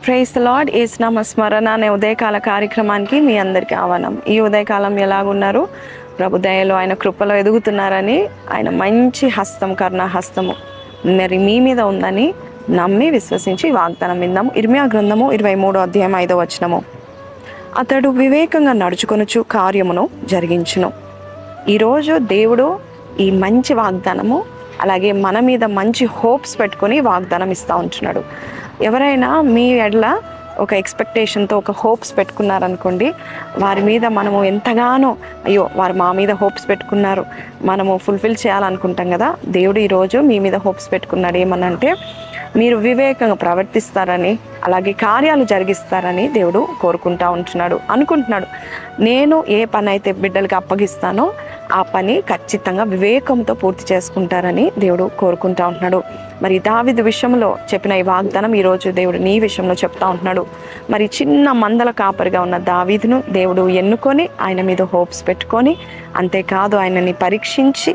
Praise the lord. యేసు నామ స్మరణ అనే ఉదయకాల కార్యక్రమానికి మీ అందరికీ ఆహ్వానం. ఈ ఉదయకాలం ఎలాగున్నారు? ప్రభు దయలో ఆయన కృపలో ఎదుగుతున్నారని, ఆయన మంచి హస్తం, కరుణా హస్తము మరి మీ మీద ఉందని నమ్మి విశ్వసించి వాగ్దానం విందాం. ఇర్మియా గ్రంథము 23వ అధ్యాయం 5వ వచనము. అతడు వివేకంగా నడుచుకొనుచు కార్యమును జరిగించును. ఈరోజు దేవుడు ఈ మంచి వాగ్దానము, అలాగే మన మీద మంచి హోప్స్ పెట్టుకొని వాగ్దానం ఇస్తూ ఉంటున్నాడు. ఎవరైనా మీ ఎడల ఒక ఎక్స్పెక్టేషన్తో ఒక హోప్స్ పెట్టుకున్నారనుకోండి, వారి మీద మనము ఎంతగానో అయ్యో వారు మా మీద హోప్స్ పెట్టుకున్నారు, మనము ఫుల్ఫిల్ చేయాలనుకుంటాం కదా. దేవుడు ఈరోజు మీ మీద హోప్స్ పెట్టుకున్నాడు. ఏమనంటే మీరు వివేకంగా ప్రవర్తిస్తారని, అలాగే కార్యాలు జరిగిస్తారని దేవుడు కోరుకుంటా ఉంటున్నాడు, అనుకుంటున్నాడు. నేను ఏ పని అయితే బిడ్డలకి అప్పగిస్తానో ఆ పని ఖచ్చితంగా వివేకంతో పూర్తి చేసుకుంటారని దేవుడు కోరుకుంటా ఉంటున్నాడు. మరి దావీదు విషయంలో చెప్పిన ఈ వాగ్దానం ఈరోజు దేవుడు నీ విషయంలో చెప్తా ఉంటున్నాడు. మరి చిన్న మందల కాపరిగా ఉన్న దావీదును దేవుడు ఎన్నుకొని ఆయన మీద హోప్స్ పెట్టుకొని, అంతేకాదు ఆయనని పరీక్షించి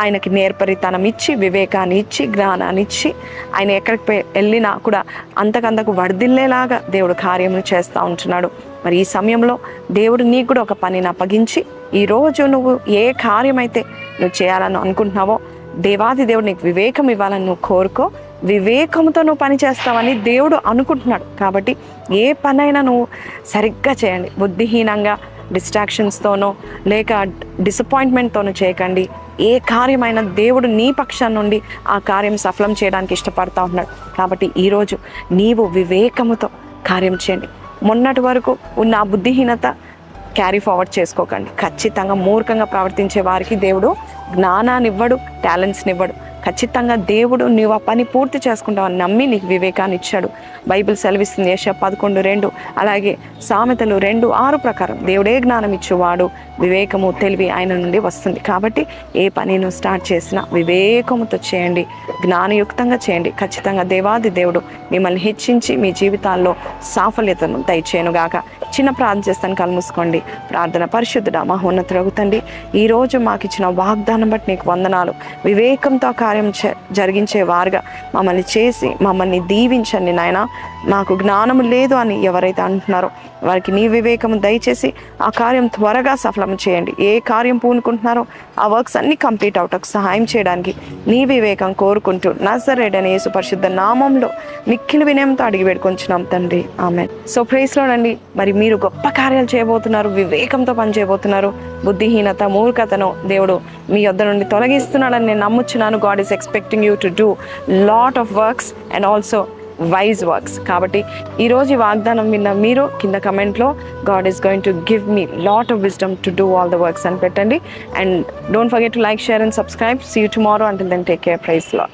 ఆయనకి నేర్పరితనం ఇచ్చి, వివేకాన్ని ఇచ్చి, జ్ఞానాన్ని ఇచ్చి, ఆయన ఎక్కడికి వెళ్ళినా కూడా అంతకంతకు వర్ధిల్లేలాగా దేవుడు కార్యములు చేస్తూ ఉంటున్నాడు. మరి ఈ సమయంలో దేవుడు నీకు కూడా ఒక పనిని అప్పగించి, ఈరోజు నువ్వు ఏ కార్యమైతే నువ్వు చేయాలని అనుకుంటున్నావో దేవాది దేవుడు నీకు వివేకం ఇవ్వాలని నువ్వు కోరుకో. వివేకంతో నువ్వు పని చేస్తావని దేవుడు అనుకుంటున్నాడు. కాబట్టి ఏ పనైనా నువ్వు సరిగ్గా చేయండి. బుద్ధిహీనంగా డిస్ట్రాక్షన్స్తోనో లేక డిసప్పాయింట్మెంట్తోనూ చేయకండి. ఏ కార్యమైనా దేవుడు నీ పక్షాన్ని నుండి ఆ కార్యం సఫలం చేయడానికి ఇష్టపడతా ఉన్నాడు. కాబట్టి ఈరోజు నీవు వివేకముతో కార్యం చేయండి. మొన్నటి వరకు ఉన్న ఆ బుద్ధిహీనత క్యారీ ఫార్వర్డ్ చేసుకోకండి. ఖచ్చితంగా మూర్ఖంగా ప్రవర్తించే వారికి దేవుడు జ్ఞానాన్ని ఇవ్వడు, టాలెంట్స్ని ఇవ్వడు. ఖచ్చితంగా దేవుడు నీవు ఆ పని పూర్తి చేసుకుంటావని నమ్మి నీకు వివేకాన్ని ఇచ్చాడు. బైబిల్ సెలవిస్తుంది యెషయా 11:2, అలాగే సామెతలు 2:6 ప్రకారం దేవుడే జ్ఞానం ఇచ్చేవాడు, వివేకము తెలివి ఆయన నుండి వస్తుంది. కాబట్టి ఏ పని నువ్వు స్టార్ట్ చేసినా వివేకముతో చేయండి, జ్ఞానయుక్తంగా చేయండి. ఖచ్చితంగా దేవాది దేవుడు మిమ్మల్ని హెచ్చించి మీ జీవితాల్లో సాఫల్యతను దయచేయనుగాక. చిన్న ప్రార్థన చేస్తాను, కళ్ళు మూసుకోండి. ప్రార్థన. పరిశుద్ధుడా మహోన్నతుడగు తండ్రి, ఈరోజు మాకు ఇచ్చిన వాగ్దానం బట్టి నీకు వందనాలు. వివేకంతో కార్యం జరిగించే వారుగా మమ్మల్ని చేసి మమ్మల్ని దీవించండి నాయన. మాకు జ్ఞానం లేదు అని ఎవరైతే అంటున్నారో వారికి నీ వివేకము దయచేసి ఆ కార్యం త్వరగా సఫలం చేయండి. ఏ కార్యం పూనుకుంటున్నారో ఆ వర్క్స్ అన్నీ కంప్లీట్ అవటకు సహాయం చేయడానికి నీ వివేకం కోరుకుంటూ నజరేయుడైన యేసు పరిశుద్ధ నామంలో మిక్కిలి వినయంతో అడిగి వేడుకొంచున్నాం తండ్రి, ఆమేన్. సో ప్రైజ్ లార్డ్ అండి. మరి మీరు గొప్ప కార్యాలు చేయబోతున్నారు, వివేకంతో పని చేయబోతున్నారు. బుద్ధిహీనత, మూర్ఖతను దేవుడు మీ యొద్ద నుండి తొలగిస్తున్నాడని నేను నమ్ముచున్నాను. God is expecting you to do lot of works and also wise works. కాబట్టి ఈరోజు ఈ వాగ్దానం విన్న మీరు కింద కమెంట్లో God is going to give me lot of wisdom to do all the works అని పెట్టండి. And don't forget to like, share and subscribe. See you tomorrow. Until then take care. Praise lord.